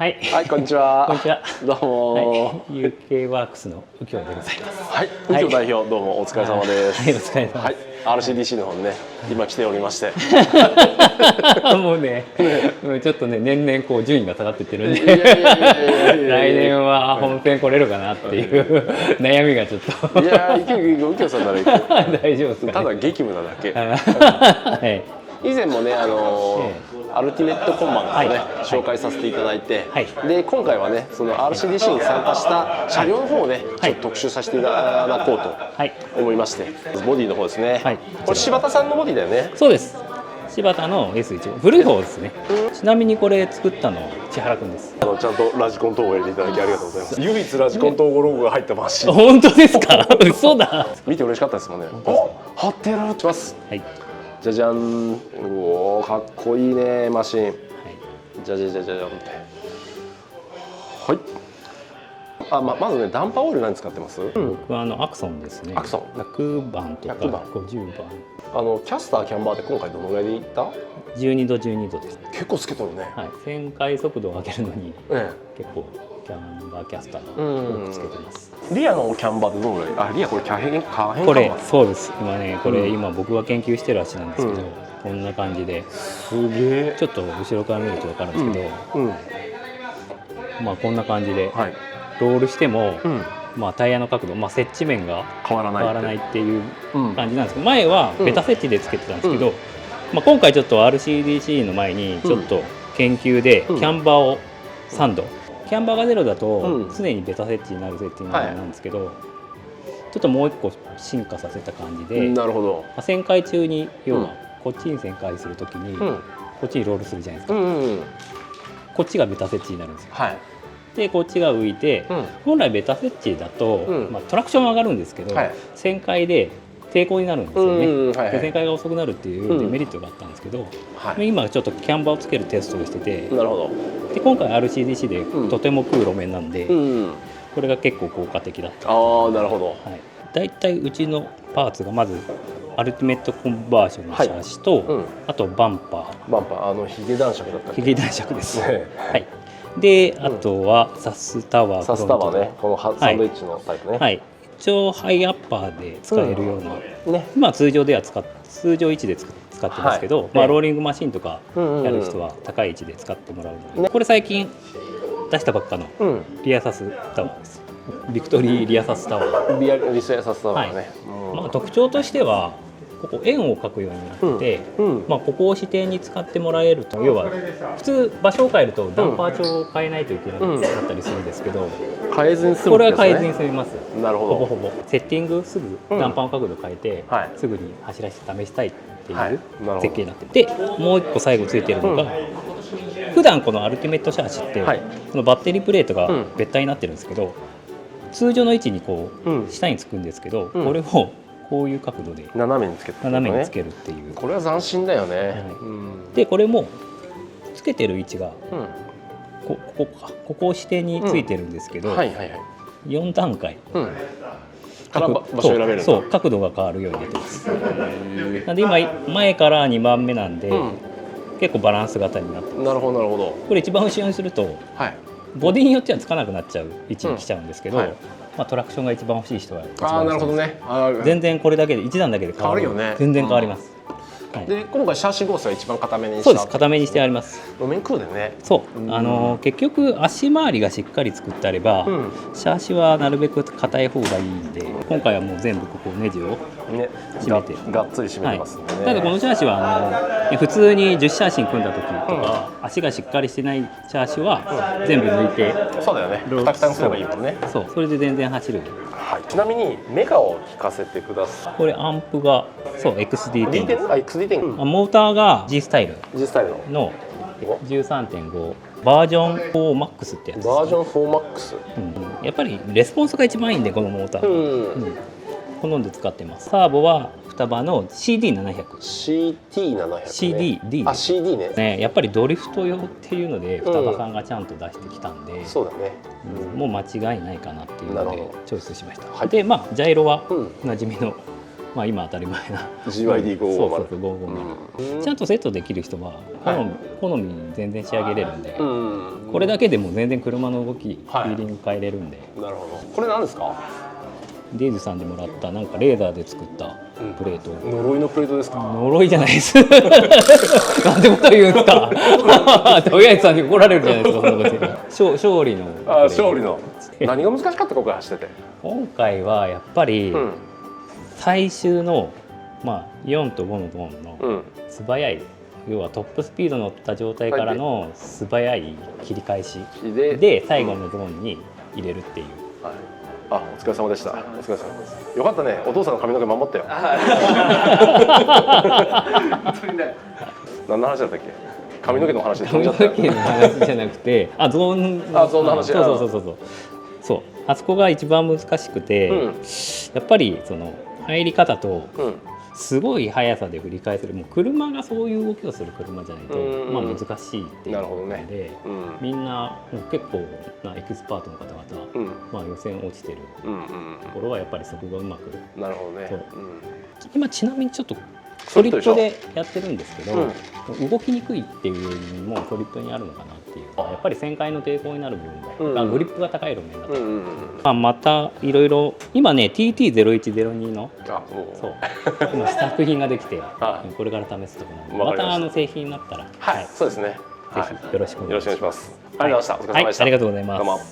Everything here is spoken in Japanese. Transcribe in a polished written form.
はい、はい、こんにちは。こんにちは。どうも、はい、UK ワークスの右京でございます。はい、右京代表、どうもお疲れ様です。はい、お疲れ様はい、RCDC の方にね、今来ておりまして。もうね、ちょっとね、年々こう順位が下がっていってるんで、来年は本編来れるかなっていう悩みがちょっと。いやー、右京さんなら行く。大丈夫ですかね。ただ激務なだけ。はい。以前もね、アルティメットコンバンをね、紹介させていただいて、で今回はね、その RCDC に参加した車両の方をね、ちょっと特集させていただこうと思いまして、ボディの方ですね。これ柴田さんのボディだよね。そうです。柴田の S1 古い方ですね。ちなみにこれ作ったのは千原くんです。ちゃんとラジコン統合を入れていただきありがとうございます。唯一ラジコン統合ロゴが入ったマシン。本当ですか？嘘だ。見て嬉しかったですもんね。お、貼ってやられてます。はい。じゃじゃん。おお、かっこいいねマシン。はい。じゃじゃじゃじゃじゃんって。はい。あ、まずね、ダンパーオイル何使ってます？僕はアクソンですね。アクソン。100番とか50番。キャスターキャンバーで今回どのぐらいでいった？ 12度12度です。結構つけとるね。はい。旋回速度を上げるのに結構キャンバーキャスターをつけてます。リアのキャンバーでどのぐらい？あ、リアこれ可変これそうです。今ね、これ今僕が研究してる足なんですけど、こんな感じで。すげえ。ちょっと後ろから見ると分かるんですけど、まあこんな感じでロールしても、まあタイヤの角度、接地面が変わらないっていう感じなんですけど、前はベタ接地でつけてたんですけど、まあ今回ちょっと RCDC の前にちょっと研究でキャンバーを3度、キャンバーが0だと常にベタ接地になるセッティングなんですけど、ちょっともう一個進化させた感じで、なるほど。旋回中に要はこっちに旋回するときにこっちにロールするじゃないですか。こっちがベタ接地になるんですよ。でこっちが浮いて、本来ベタ接地だと、トラクション上がるんですけど、旋回で抵抗になるんですよね。で旋回が遅くなるっていうデメリットがあったんですけど、今ちょっとキャンバーをつけるテストをしてて、で今回 RCDC でとても食う路面なんで、これが結構効果的だった。ああ、なるほど。だいたいうちのパーツがまずアルティメットコンバージョンのシャーシと、あとバンパー。ヒゲ男爵だったっけ？ヒゲ男爵です。はい。で、あとはサスタワー。サスタワーね。このサンドイッチのタイプね。はい。一応ハイアッパーで使えるような、今通常位置で使ってますけど、ローリングマシンとかやる人は高い位置で使ってもらうので、これ最近出したばっかのリアサスタワーです。ビクトリーリアサスタワー。リアサスタワーね。特徴としてはここ円を描くようになってて、ここを支点に使ってもらえると、要は普通場所を変えるとダンパー調を変えないといけなかったりするんですけど、変えずに済むんですね。これは変えずに済みます。なるほど。ほぼセッティングすぐダンパーの角度変えて、すぐに走らせて試したいっていう設計になってて、もう一個最後ついてるのが、普段このアルティメットシャーシってこのバッテリープレートが別体になってるんですけど、通常の位置にこう下につくんですけど、これをこういう角度で斜めにつけるっていう。これは斬新だよね。でこれもつけてる位置がここを支点についてるんですけど、4段階から場所を選べる。そう、角度が変わるようになってます。なんで今前から2番目なんで結構バランス型になってます。なるほどなるほど。これ一番後ろにするとボディによってはつかなくなっちゃう位置に来ちゃうんですけど、トラクションが一番欲しい人はなるほどね。全然これだけで1段だけで変わるよね。全然変わります。で今回シャーシゴースは一番固めにした。そうです、固めにしてあります。路面空だよね。そう、結局足回りがしっかり作ってあれば、シャーシはなるべく硬い方がいいんで、今回はもう全部ここネジを締めてがっつり締めてますね。ただこのシャーシは普通に10シャーシ組んだ時とか、足がしっかりしてないシャーシは全部抜いて、そうだよね。くたくたにすればいいもんね。そう、それで全然走る。ちなみにメガを聞かせてください。これアンプがそう XD10。モーターが G スタイルの 13.5 バージョン4マックスってやつです。バージョン4マックス。やっぱりレスポンスが一番いいんで、このモーター好んで使ってます。サーボは双葉の CD700。CD あ、CD ね。やっぱりドリフト用っていうので双葉さんがちゃんと出してきたんで、そうだね。もう間違いないかなっていうのでチョイスしました。でジャイロはおなじみのまあ今当たり前な GYD550 そうそうそう550、ちゃんとセットできる人は好みに全然仕上げれるんで、これだけでも全然車の動き、フィーリング変えれるんで。なるほど。これ何ですか？デイズさんでもらったなんかレーザーで作ったプレート、呪いのプレートですか？呪いじゃないですなんてこと言うんですか親父さんに怒られるじゃないですかそのこと勝利の勝利の何が難しかった今回走ってて。今回はやっぱり最終のまあ4と5のゾーンの素早い、要はトップスピード乗った状態からの素早い切り返しで最後のゾーンに入れるっていう。あ、お疲れ様でした。お疲れ様です。よかったね。お父さんの髪の毛守ったよ。何の話だったっけ？髪の毛の話で飛んじゃったよ。髪の毛の話じゃなくて、ゾーンの話。そう。あそこが一番難しくて、やっぱりその入り方とすごい速さで振り返せる、もう車がそういう動きをする車じゃないとまあ難しいっていうので、みんな結構なエキスパートの方々、まあ予選落ちてるところはやっぱりそこがうまく。なるほどね。今ちなみにちょっとソリッドでやってるんですけど、動きにくいっていう意味もソリッドにあるのかなっていう、やっぱり旋回の抵抗になる部分が、グリップが高い路面だと、またいろいろ今ね TT0102 のそう今試作品ができてこれから試すところなんで、また製品になったら、はい、そうですね、ぜひよろしくお願いします。ありがとうございました。お疲れ様でした。ありがとうございます。